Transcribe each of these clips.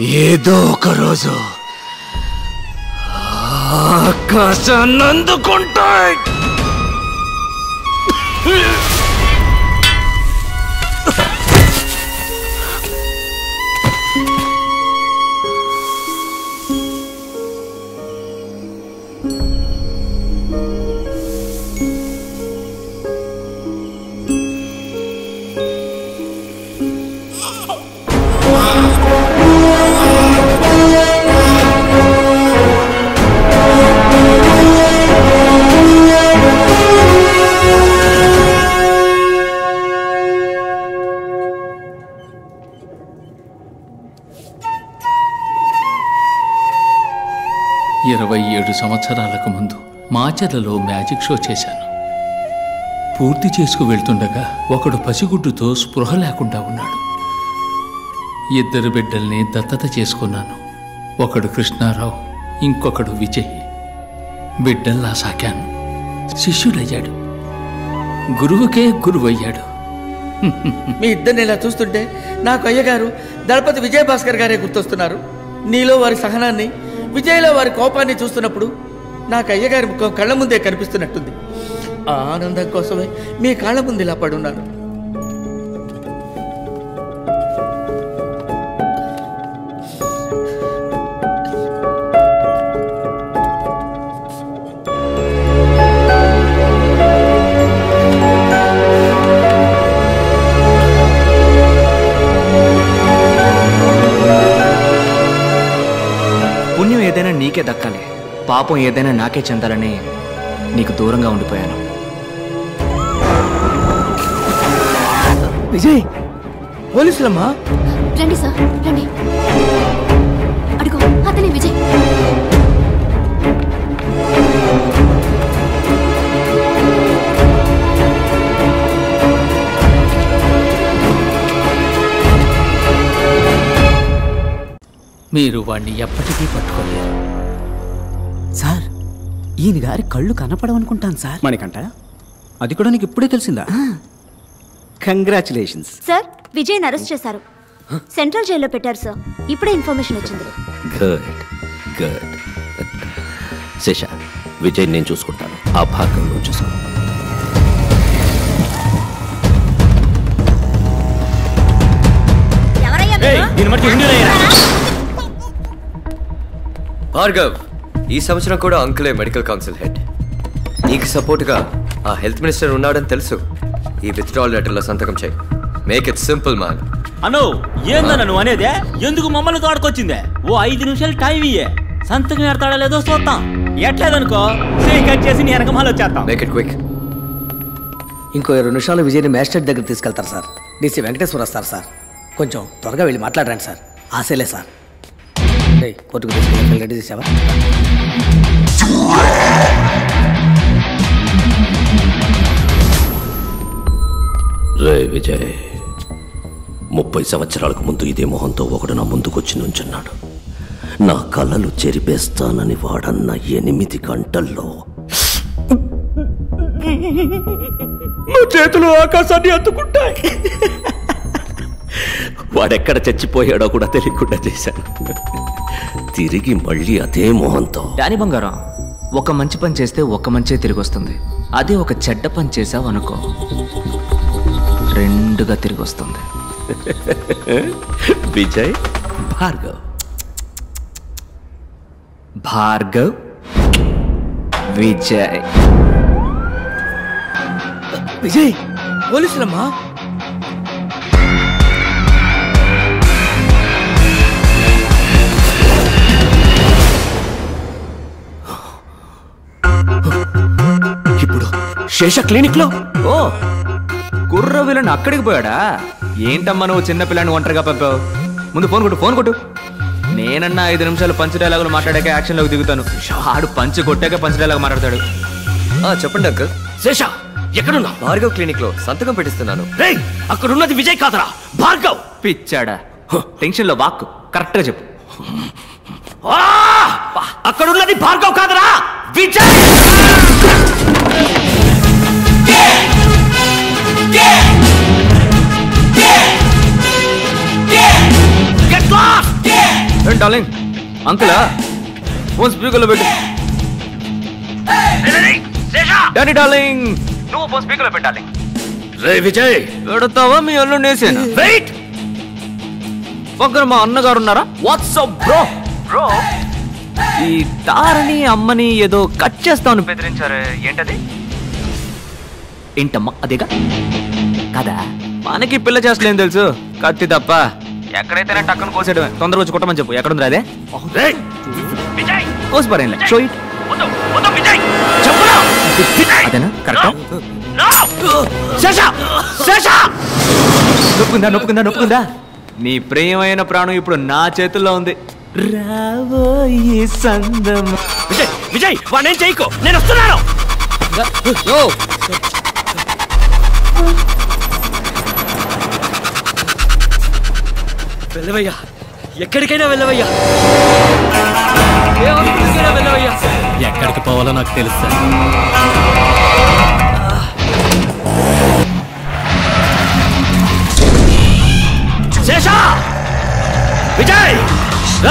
ఏదో ఒక రోజు ఆకాశాన్ని అందుకుంటాయి. సంవత్సరాలకు ముందు మాచర్లలో మ్యాజిక్ షో చేశాను. పూర్తి చేసుకు వెళ్తుండగా ఒకడు పసిగుడ్డుతో స్పృహ లేకుండా ఉన్నాడు. 2 బిడ్డల్ని దత్తత చేసుకున్నాను. ఒకడు కృష్ణారావు, ఇంకొకడు విజయ్. బిడ్డల్లా సాకాను. శిష్యుడయ్యాడు, గురువుకే గురువయ్యాడు. మీ ఇద్దరిని ఇలా చూస్తుంటే నాకు అయ్యగారు దళపతి విజయభాస్కర్ గారే గుర్తొస్తున్నారు. నీలో వారి సహనాన్ని, విజయ్లో వారి కోపాన్ని చూస్తున్నప్పుడు నాకు అయ్యగారి ముఖం కళ్ళ ముందే కనిపిస్తున్నట్టుంది. ఆ ఆనందం కోసమే మీ కాళ్ళ ముందు ఇలా పడున్నాను. పుణ్యం ఏదైనా నీకే దక్కాలి, పాపం ఏదైనా నాకే చెందాలని నీకు దూరంగా ఉండిపోయాను. విజయ్, పోలీసులమ్మా. రండి సార్, రండి. అడుగు, అతనే విజయ్. మీరు వాణ్ణి ఎప్పటికీ పట్టుకోలేరు సార్. ఈయన గారి కళ్ళు కనపడవనుకుంటాను సార్. మనకంట అది కూడా నీకు ఇప్పుడే తెలిసిందా? Congratulations sir. విజయ్ని అరెస్ట్ చేశారు, సెంట్రల్ జైల్లో పెట్టారు సార్. ఇప్పుడే ఇన్ఫర్మేషన్ వచ్చింది. Good good. శేష, విజయ్ నేను చూసుకుంటాను, ఆ భాగంలో చూసుకో. భార్గవ్, ఈ సంవత్సరం కూడా అంకులే మెడికల్ కౌన్సిల్ హెడ్. నీకు సపోర్ట్గా ఆ హెల్త్ మినిస్టర్ ఉన్నాడని తెలుసు. ఈ విత్డ్రాల్ లెటర్లో సంతకం చేయి. Make it simple man. అను ఏందన్నా నువ్వు అనేదే? ఎందుకు మమ్మల్ని తోడుకొచ్చిందే? ఓ 5 నిమిషాలు టైం ఇయ్యే, సంతకం ఎడతాడా లేదో చూద్దాం. ఎట్లేదనుకో కట్ చేసి నీ వెనకమాల వచ్చేస్తాం. Make it quick. ఇంకో 2 నిమిషాలు విజయ్ని మ్యాజిస్ట్రేట్ దగ్గర తీసుకెళ్తారు సార్. డీసీ వెంకటేశ్వర వస్తారు సార్. కొంచెం త్వరగా వెళ్ళి మాట్లాడరండి సార్. ఆశలే సార్. కోర్టుకు తీసుకెళ్ళి రెడీ చేసావా? రే విజయ్, 30 సంవత్సరాలకు ముందు ఇదే మొహంతో ఒకడు నా ముందుకొచ్చి నుంచున్నాడు. నా కళ్ళలు చెరిపేస్తానని వాడన్న 8 గంటల్లో నా చేతులు ఆకాశాన్ని అందుకుంటాయి. వాడెక్కడ చచ్చిపోయాడో కూడా తెలియకుండా చేశాను. తిరిగి మళ్ళీ అదే మొహంతో. డానీ బంగారం, ఒక మంచి పని చేస్తే ఒక మంచే తిరిగి వస్తుంది. అదే ఒక చెడ్డ పని చేసావు అనుకో, 2గా తిరిగి వస్తుంది. విజయ్, భార్గవ్. భార్గవ్, విజయ్. విజయ్, పోలీసులమ్మా. ఇప్పుడు శేష క్లినిక్ లో. ఓ, కుర్ర విలన్ అక్కడికి పోయాడా? ఏంటమ్మా నువ్వు చిన్నపిల్లని ఒంటరిగా పంపావు? ముందు ఫోన్ కొట్టు, ఫోన్ కొట్టు. నేనన్నా 5 నిమిషాలు పంచ్ డైలాగులు మాట్లాడాక యాక్షన్లోకి దిగుతాను. ఆడు పంచ్ కొట్టాక పంచ్ డైలాగ్ మాట్లాడతాడు. చెప్పండి అంకుల్. శేష, ఎక్కడున్నా? భార్గవ్ క్లినిక్ లో సంతకం పెట్టిస్తున్నాను. రేయ్, అక్కడున్నది విజయ్ కాదరా, భార్గవ్. పిచ్చాడా? టెన్షన్ లో వాక్కు కరెక్ట్ గా చెప్పు. అక్కడున్నది భార్గవ్ కాదరా, విజయ్. Get lost! ఏమండి డార్లింగ్, అంకులా ఫోన్ స్పీకర్లో పెట్టు. డాడీ డార్లింగ్, నువ్వు ఫోన్ స్పీకర్లో పెట్టాలి. రే విజయ్, పెడతావా మీ అల్లు నేసేనా? వెయిట్. పక్కన మా అన్నగారు ఉన్నారా? WhatsApp bro. బ్రో, ఈ తారని అమ్మని ఏదో కట్ చేస్తామని బెదిరించారు, ఏంటది? ఏంటమ్మా అదేగా కదా? మనకి పిల్ల చేస్తలేం తెలుసు, కత్తి తప్ప. ఎక్కడైతేనే టక్కన కోసేయడమే. తొందరగా వచ్చి కొట్టమని చెప్పు. ఎక్కడుందిరా అదే? కోసి పడేయండి. Show it. అదేనా కరెక్టా? నొప్పుకుందా? నీ ప్రియమైన ప్రాణం ఇప్పుడు నా చేతుల్లో ఉంది. రావోయే సందం. విజయ్ విజయ్, వాణ్ణేం చేయకు, నేను వస్తున్నాను. వెళ్ళవయ్యా, ఎక్కడికైనా వెళ్ళవయ్యా, వెళ్ళవయ్యా. ఎక్కడికి పోవాలో నాకు తెలుసా? శేషా! విజయ్!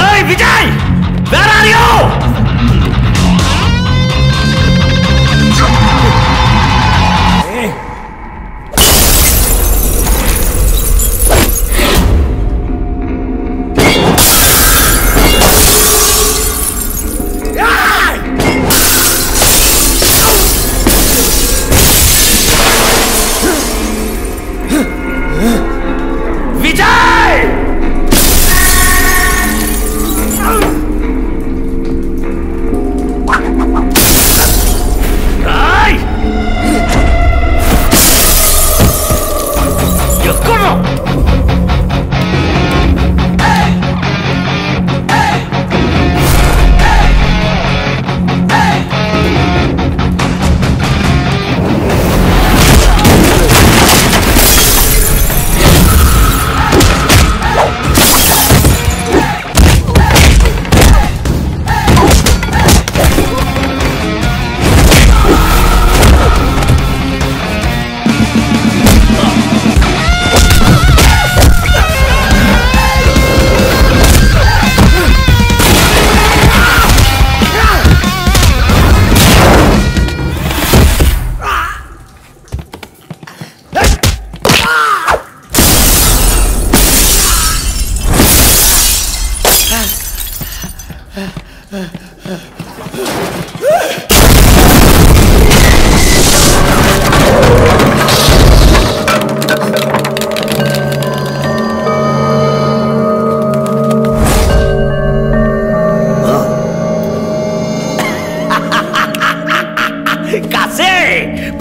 ఏయ్ Vijay! Where are you?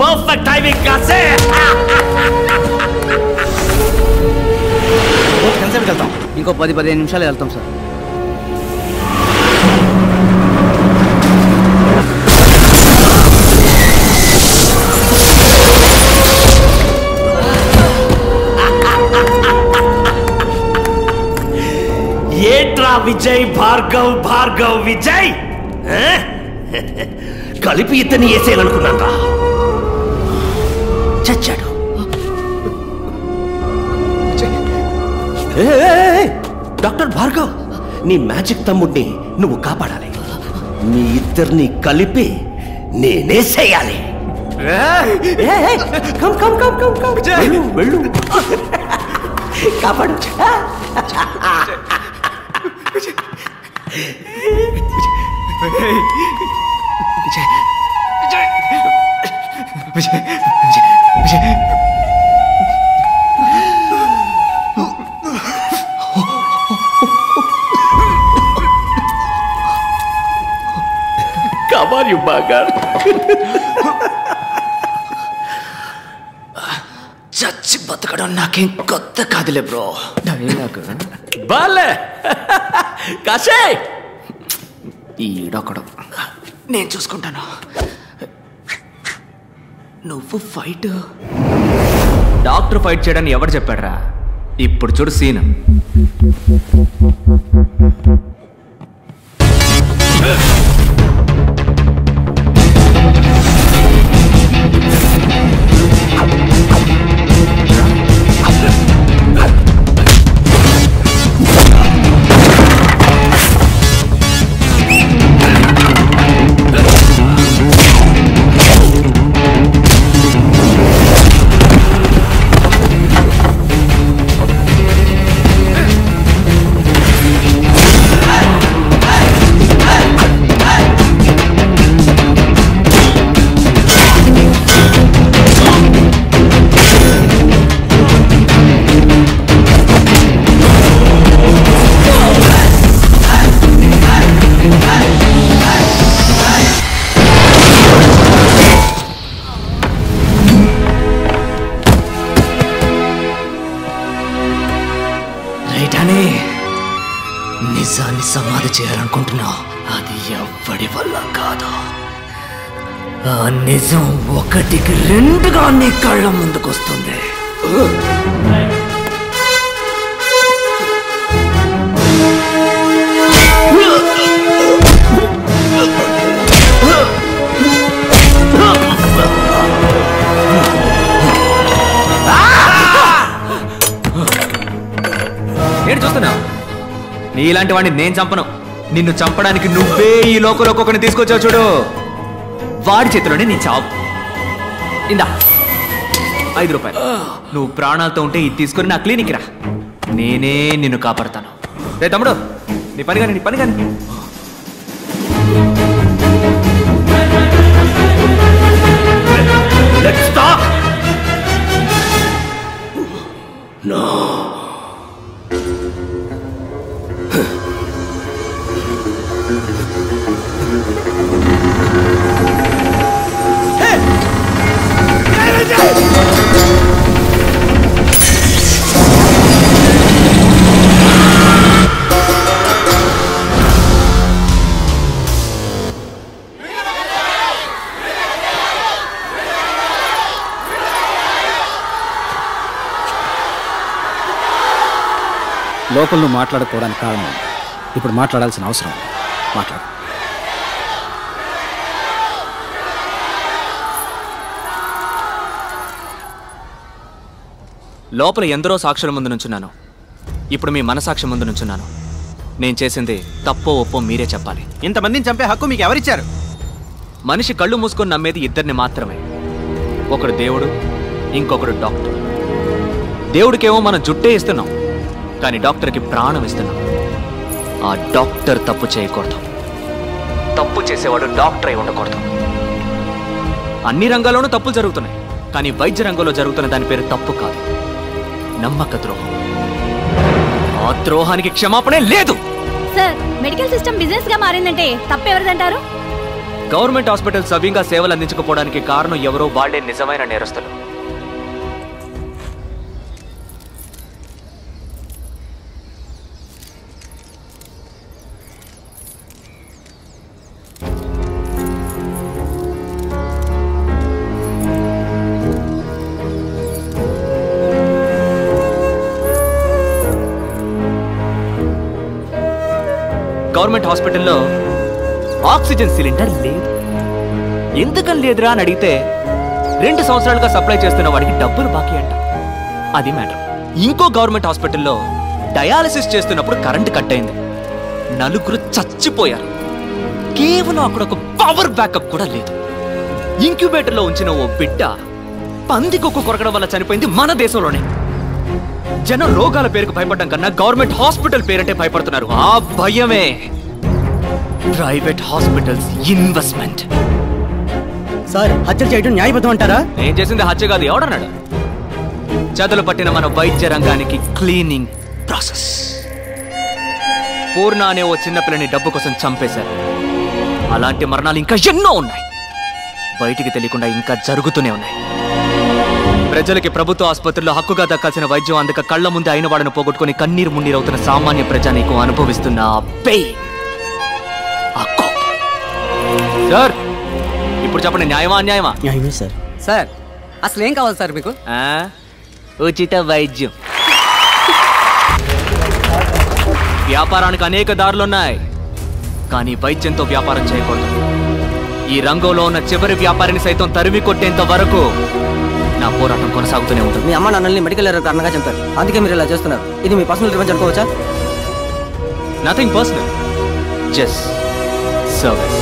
Perfect timing, Kase! ఎంతసేపు వెళ్తాం? ఇంకో 10-15 నిమిషాలు వెళ్తాం సార్. ఏంట్రా విజయ్, భార్గవ్ విజయ్ కలిపి ఇతన్ని వేసేయాలనుకున్నాను. చచ్చాడు. డాక్టర్ భార్గవ్, నీ మ్యాజిక్ తమ్ముడిని నువ్వు కాపాడాలి. మీ ఇద్దరిని కలిపి నేనేసేయాలి. వెళ్ళు కాపాడు. Come on, you bugger. చచ్చి బతకడం నాకేం కొత్త కాదులే బ్రో. బాలే కాశే, ఈడొకడు. నేను చూసుకుంటాను. నువ్వు ఫైట్. డాక్టర్ ఫైట్ చేయడానికి ఎవరు చెప్పాడరా? ఇప్పుడు చూడు సీన్. రైటానే నిజాన్ని సమాధి చేయాలనుకుంటున్నావు, అది ఎవ్వడి వల్ల కాదు. ఆ నిజం ఒకటికి రెండుగా నీ కళ్ళ ముందుకొస్తుంది. నేను చూస్తున్నా, నీలాంటి వాడిని నేను చంపను. నిన్ను చంపడానికి నువ్వే ఈ లోకంలోకి ఒకరిని తీసుకొచ్చావు చూడు, వాడి చేతిలోనే నీ చావు. ఇందా 5 రూపాయలు. నువ్వు ప్రాణాలతో ఉంటే ఇది తీసుకొని నా క్లినిక్ రా, నేనే నిన్ను కాపాడతాను. రే తమ్ముడు, నీ పని కానీ, నీ పని కానీ. లోపల నువ్వు మాట్లాడుకోవడానికి కారణం ఇప్పుడు మాట్లాడాల్సిన అవసరం. మాట్లాడు. లోపల ఎందరో సాక్షుల ముందు నుంచున్నాను, ఇప్పుడు మీ మనసాక్షి ముందు నుంచున్నాను. నేను చేసింది తప్పో ఒప్పో మీరే చెప్పాలి. ఇంతమందిని చంపే హక్కు మీకు ఎవరిచ్చారు? మనిషి కళ్ళు మూసుకొని నమ్మేది ఇద్దరిని మాత్రమే, ఒకడు దేవుడు, ఇంకొకడు డాక్టర్. దేవుడికేమో మనం జుట్టే ఇస్తున్నాం, కానీ డాక్టర్కి ప్రాణం ఇస్తున్నాం. ఆ డాక్టర్ తప్పు చేయకూడదు, తప్పు చేసేవాడు డాక్టర్ అయి ఉండకూడదు. అన్ని రంగాల్లోనూ తప్పులు జరుగుతున్నాయి, కానీ వైద్య రంగంలో జరుగుతున్న దాని పేరు తప్పు కాదు, నమ్మక ద్రోహం. ఆ ద్రోహానికి క్షమాపణే లేదు. సార్, మెడికల్ సిస్టమ్ బిజినెస్ గా మారిందంటే తప్పెవరిదంటారు? గవర్నమెంట్ హాస్పిటల్ సవ్యంగా సేవలు అందించకపోవడానికి కారణం ఎవరో వాళ్లే నిజమైన నేరస్తులు. గవర్నమెంట్ హాస్పిటల్లో ఆక్సిజన్ సిలిండర్ లేదు. ఎందుకని లేదురా అని అడిగితే 2 సంవత్సరాలుగా సప్లై చేస్తున్న వాడికి డబ్బులు బాకీ అంట. అది మ్యాటర్. ఇంకో గవర్నమెంట్ హాస్పిటల్లో డయాలసిస్ చేస్తున్నప్పుడు కరెంట్ కట్ అయింది, 4 చచ్చిపోయారు. కేవలం అక్కడ ఒక పవర్ బ్యాకప్ కూడా లేదు. ఇంక్యుబేటర్లో ఉంచిన ఓ బిడ్డ పందికొక్కు కొరకడం వల్ల చనిపోయింది మన దేశంలోనే. జనం రోగాల పేరుకు భయపడడం కన్నా గవర్నమెంట్ హాస్పిటల్ పేరంటే భయపడుతున్నారు. ఆ భయమే ప్రైవేట్ హాస్పిటల్స్ ఇన్వెస్ట్మెంట్. సార్, హత్య చేయడం న్యాయబద్ధం అంటారా? నేను చేసింది హత్య కాదు, ఎవడన్నాడు? చదువులు పట్టిన మన వైద్య రంగానికి క్లీనింగ్ ప్రాసెస్. పూర్ణ అనే ఓ చిన్నపిల్లని డబ్బు కోసం చంపేశారు. అలాంటి మరణాలు ఇంకా ఎన్నో ఉన్నాయి, బయటికి తెలియకుండా ఇంకా జరుగుతూనే ఉన్నాయి. ప్రజలకి ప్రభుత్వ ఆసుపత్రుల్లో హక్కుగా దక్కాల్సిన వైద్యం అందక కళ్ల ముందే అయిన వాడిని పోగొట్టుకుని కన్నీరు మున్నీరవుతున్న సామాన్య ప్రజానీకం అనుభవిస్తున్న సార్, ఇప్పుడు చెప్పండి, న్యాయమా అన్యాయమా? న్యాయమే సార్. సార్, అసలు ఏం కావాలి సార్ మీకు? ఉచిత వైద్యం. వ్యాపారానికి అనేక దారులున్నాయి, కానీ వైద్యంతో వ్యాపారం చేయకూడదు. ఈ రంగంలో ఉన్న చివరి వ్యాపారిని సైతం తరిమి కొట్టేంత వరకు నా పోరాటం కొనసాగుతూనే ఉంటుంది. మీ అమ్మ నాన్నల్ని మెడికల్ ఎర్రర్ కారణంగా చంపారు, అందుకే మీరు ఇలా చేస్తున్నారు. ఇది మీ పర్సనల్ రివెంజ్ అనుకోవచ్చా? Nothing personal, just service.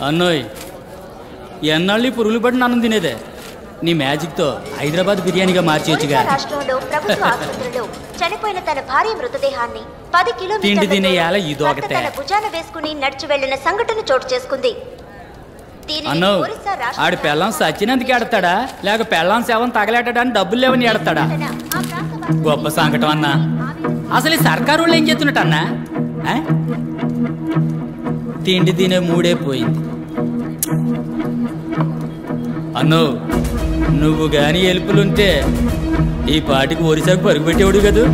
అన్నోయ్, ఎన్నాళ్ళు పురుగులు పడిన అన్నం తినేదే? నీ మ్యాజిక్తో హైదరాబాద్ బిర్యానీగా మార్చేయచ్చుగా. రాష్ట్రంలో ప్రభుత్వ ఆసుపత్రిలో చనిపోయిన తన భార్య మృతదేహాన్ని 10 తిండి తినేయాల ఈ కిలోమీటర్ల దోగతే. తన భుజాన వేసుకుని నడిచి వెళ్లిన సంఘటన చోటు చేసుకుంది. అన్నో, ఆడి పెళ్ళం సచ్చినందుకు ఎడతాడా, లేక పెళ్ళం శవం తగలేటడానికి డబ్బులు లేవని ఎడతాడా? గొప్ప సంకటం అన్నా. అసలు ఈ సర్కారు వాళ్ళు ఏం చేస్తున్నట్టు అన్నా? తిండి తినే మూడే పోయింది. అన్నో నువ్వు గాని ఎలుపులుంటే ఈ పాటికి ఒరిసాకు పరుగు పెట్టేవాడు కదూ.